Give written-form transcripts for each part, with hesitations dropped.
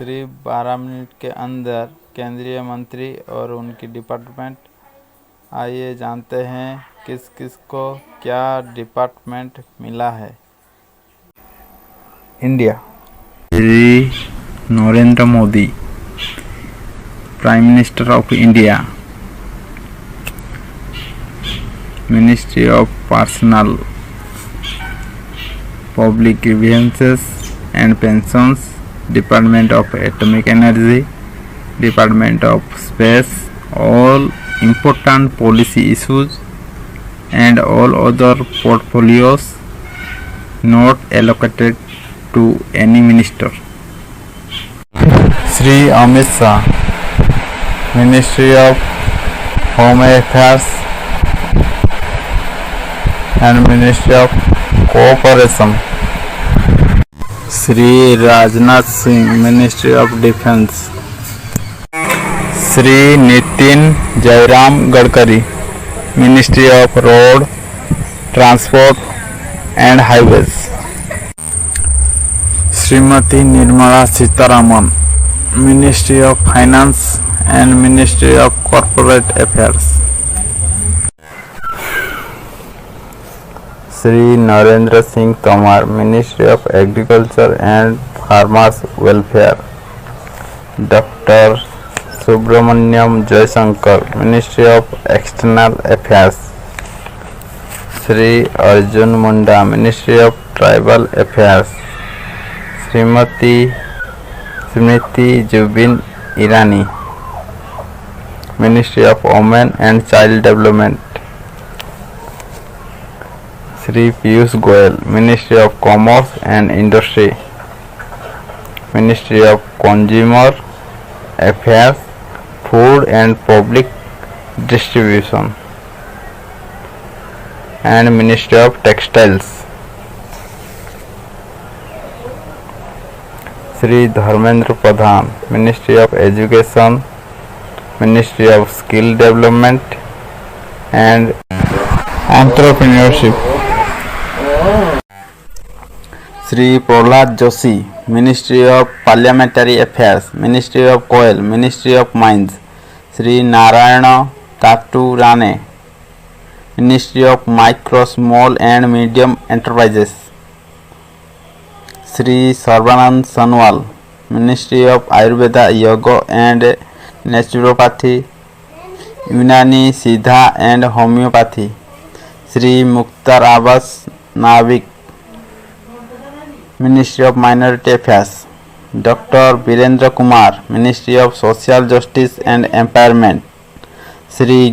सिर्फ 12 मिनट के अंदर केंद्रीय मंत्री और उनकी डिपार्टमेंट। आइए जानते हैं किस किस को क्या डिपार्टमेंट मिला है। India, Shri Narendra Modi, prime minister of India, ministry of personnel public grievances and pensions, department of atomic energy, department of space, all important policy issues and all other portfolios not allocated to any minister. Shri Amit Shah, Ministry of Home Affairs and Ministry of Cooperation. Shri Rajnath Singh, Ministry of Defense. Shri Nitin Jairam Gadkari, ministry of road transport and highways. Shrimati Nirmala Sitharaman, ministry of finance and ministry of corporate affairs. Shri Narendra Singh Tomar, ministry of agriculture and farmers welfare. Doctor Subrahmanyam Jaishankar, ministry of external affairs. Shri Arjun Munda, ministry of tribal affairs. Shrimati Smriti Zubin Irani, ministry of women and child development. Shri Piyush Goyal, ministry of commerce and industry, ministry of consumer affairs, food and public distribution and ministry of textiles. Shri Dharmendra Pradhan, ministry of education, ministry of skill development and entrepreneurship. Shri Pralhad Joshi, ministry of parliamentary affairs, ministry of coal, ministry of mines. Shri Narayan Tatu Rane, ministry of micro small and medium enterprises. Shri Sarbananda Sonowal, ministry of Ayurveda, yoga and naturopathy, Unani Siddha and homoeopathy. Shri Mukhtar Abbas Naqvi, ministry of minority affairs. Doctor Virendra Kumar, ministry of social justice and empowerment. Shri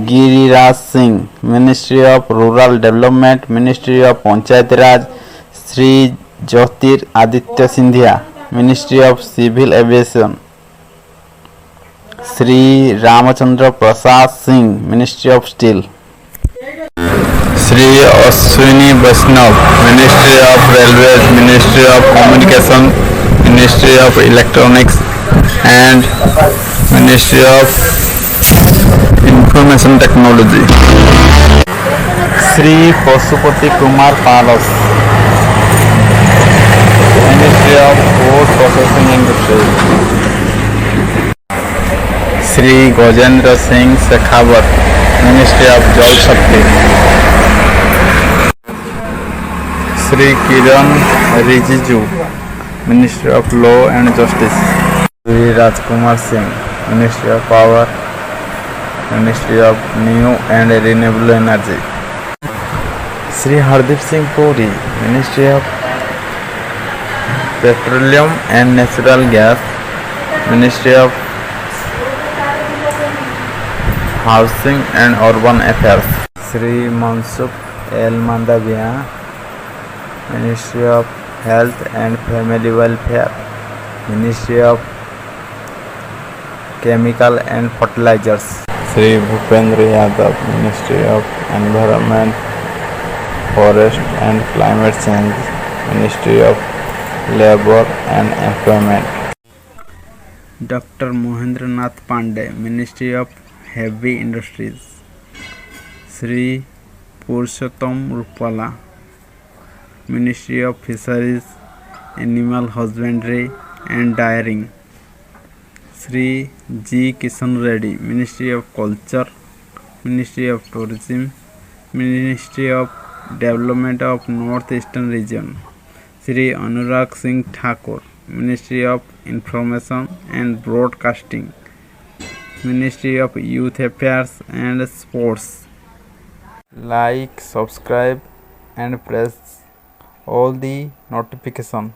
Giriraj Singh, ministry of rural development, ministry of panchayati raj. Shri Jyotiraditya Scindia, ministry of civil aviation. Shri Ramchandra Prasad Singh, ministry of steel. Shri Ashwini Vaishnaw, ministry of railways, ministry of communication, ministry of electronics and ministry of information technology. Shri Pashupati Kumar Paras, ministry of food processing industry. Shri Gajendra Singh Shekhawat, ministry of Jal Shakti. Shri Kiren Rijiju, ministry of law and justice. Shri Rajkumar Singh, ministry of power, ministry of new and renewable energy. Shri Hardeep Singh Puri, ministry of petroleum and natural gas, ministry of housing and urban affairs. Shri Mansukh L Mandaviya, ministry of health and family welfare, ministry of chemical and fertilizers. Shri Bhupender Yadav, ministry of environment, forest and climate change, ministry of labour and employment. Doctor Mahendra Nath Pandey, ministry of heavy industries. Shri Parshottam Rupala, ministry of fisheries, animal husbandry and Dairying. Sri G. Kishan Reddy, Ministry of Culture, Ministry of Tourism, Ministry of Development of North Eastern Region. Sri Anurag Singh Thakur, Ministry of Information and Broadcasting, Ministry of Youth Affairs and Sports. Like, subscribe and press all the notification.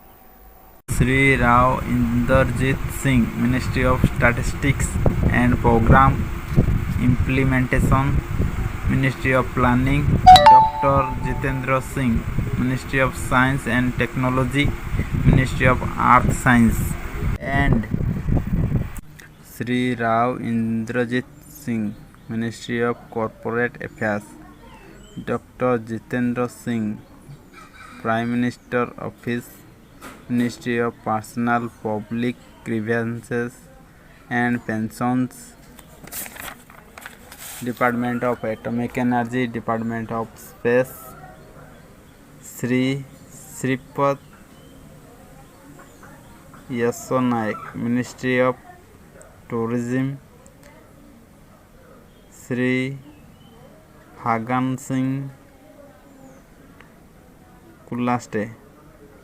Sri Rao Inderjit Singh, Ministry of Statistics and Program Implementation, Ministry of Planning. Dr. Jitendra Singh, Ministry of Science and Technology, Ministry of Earth Science. And Sri Rao Indrajit Singh, Ministry of Corporate Affairs. Dr. Jitendra Singh, Prime Minister Office, Ministry of Personal Public Grievances and Pensions, Department of Atomic Energy, Department of Space. Sri Sripad Yasso Naik, Ministry of Tourism. Sri Hagan Singh Kulaste,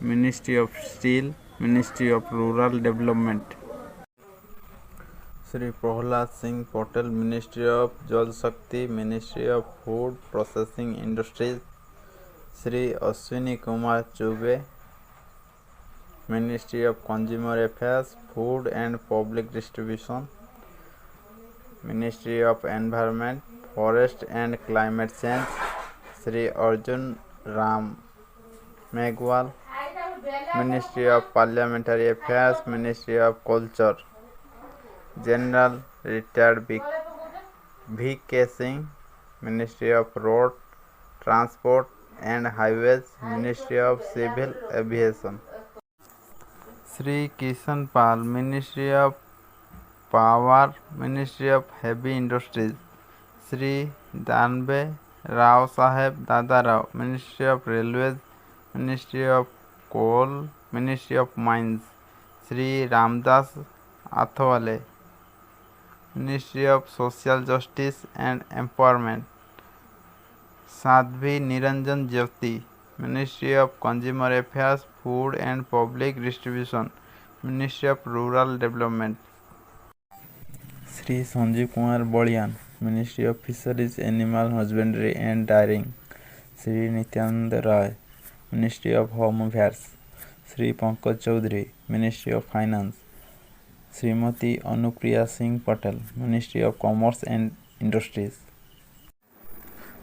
Ministry of Steel, Ministry of Rural Development. Sri Prahlad Singh Patel, Ministry of Jal Shakti, Ministry of Food Processing Industries. Sri Ashwini Kumar Chube, Ministry of Consumer Affairs, Food and Public Distribution, Ministry of Environment, Forest and Climate Change. Sri Arjun Ram Meghwal, Ministry of Parliamentary Affairs, Ministry of Culture. General Retired V.K. Singh, Ministry of Road Transport and Highways, Ministry of Civil Aviation. Sri Kishan Pal, Ministry of Power, Ministry of Heavy Industries. Sri Danbe Rao Saheb Dada Rao, Ministry of Railways, Ministry of Coal, Ministry of Mines. Sri Ramdas Athwale, Ministry of Social Justice and Empowerment. Sadhvi Niranjan Jyoti, Ministry of Consumer Affairs, Food and Public Distribution, Ministry of Rural Development. Sri Sanjeev Kumar Balian, Ministry of Fisheries, Animal Husbandry and Dairying. Sri Nityananda Rai, Ministry of Home Affairs. Sri Pankaj Chaudhary, Ministry of Finance. Srimati Anupriya Singh Patel, Ministry of Commerce and Industries.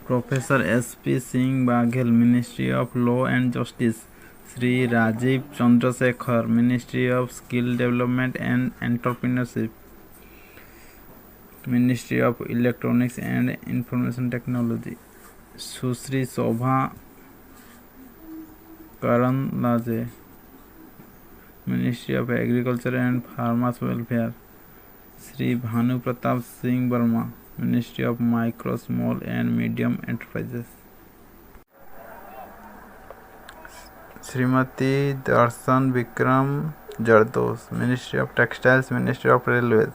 Professor S.P. Singh Baghel, Ministry of Law and Justice. Sri Rajiv Chandrasekhar, Ministry of Skill Development and Entrepreneurship, Ministry of Electronics and Information Technology. Susri Shobha Karanlaje, Ministry of Agriculture and Farmers Welfare. Sri Bhanu Pratap Singh Burma, Ministry of Micro, Small and Medium Enterprises. Srimati Darshan Vikram Jardos, Ministry of Textiles, Ministry of Railways.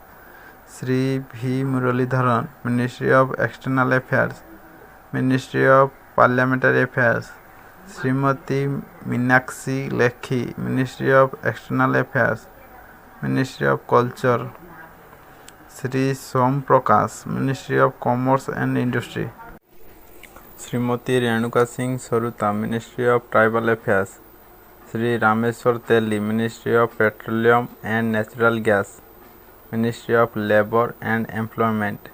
Sri V. Muralidharan, Ministry of External Affairs, Ministry of Parliamentary Affairs. Srimati Meenakshi Lekhi, Ministry of External Affairs, Ministry of Culture. Sri Som Prakash, Ministry of Commerce and Industry. Srimati Renuka Singh Saruta, Ministry of Tribal Affairs. Sri Rameshwar Teli, Ministry of Petroleum and Natural Gas, Ministry of Labour and Employment.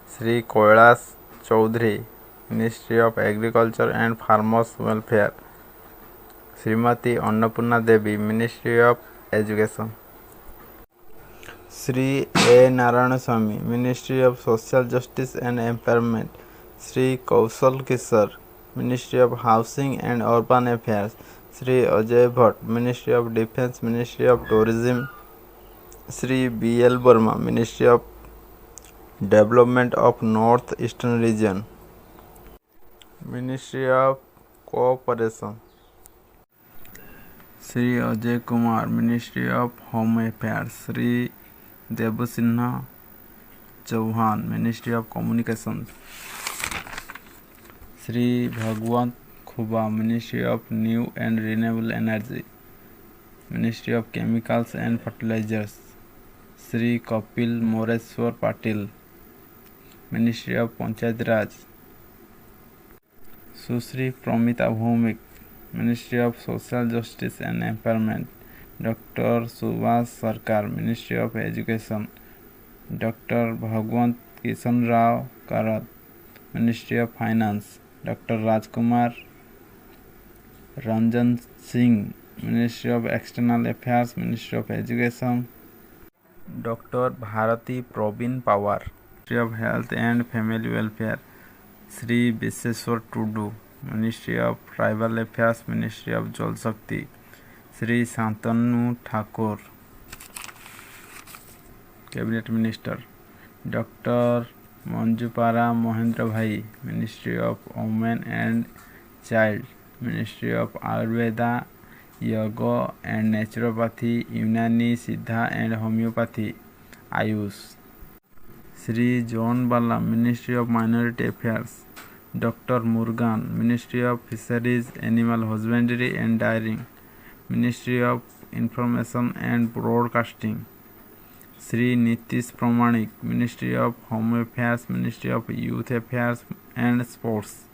Sri Kailash Chaudhary, Ministry of Agriculture and Farmers Welfare. Srimati Annapurna Devi, Ministry of Education. Sri A. Narayanaswamy, Ministry of Social Justice and Empowerment. Sri Kaushal Kishore, Ministry of Housing and Urban Affairs. Sri Ajay Bhatt, Ministry of Defence, Ministry of Tourism. Sri B. L. Burma, Ministry of Development of North Eastern Region, Ministry of Cooperation. Sri Ajay Kumar, Ministry of Home Affairs. Sri Devasinha Chauhan, Ministry of Communications. Sri Bhagwant Khuba, Ministry of New and Renewable Energy, Ministry of Chemicals and Fertilizers. Sri Kapil Moreshwar Patil, Ministry of Panchayat Raj. Sushri Pramita Bhaumik, Ministry of Social Justice and Empowerment. Dr. Subhash Sarkar, Ministry of Education. Dr. Bhagwant Kishan Rao Karat, Ministry of Finance. Dr. Rajkumar Ranjan Singh, Ministry of External Affairs, Ministry of Education. Dr. Bharati Probin Pawar, Ministry of Health and Family Welfare. Sri Visheshwar Tudu, Ministry of Tribal Affairs, Ministry of Jal Shakti. Sri Santanu Thakur, Cabinet Minister. Dr. Manjupara Mohendra Bhai, Ministry of Women and Child, Ministry of Ayurveda, Yoga and Naturopathy, Unani, Siddha and Homeopathy, Ayush. Sri John Bala, Ministry of Minority Affairs. Dr. Murugan, Ministry of Fisheries, Animal Husbandry and Dairying, Ministry of Information and Broadcasting. Sri Nitish Pramanik, Ministry of Home Affairs, Ministry of Youth Affairs and Sports.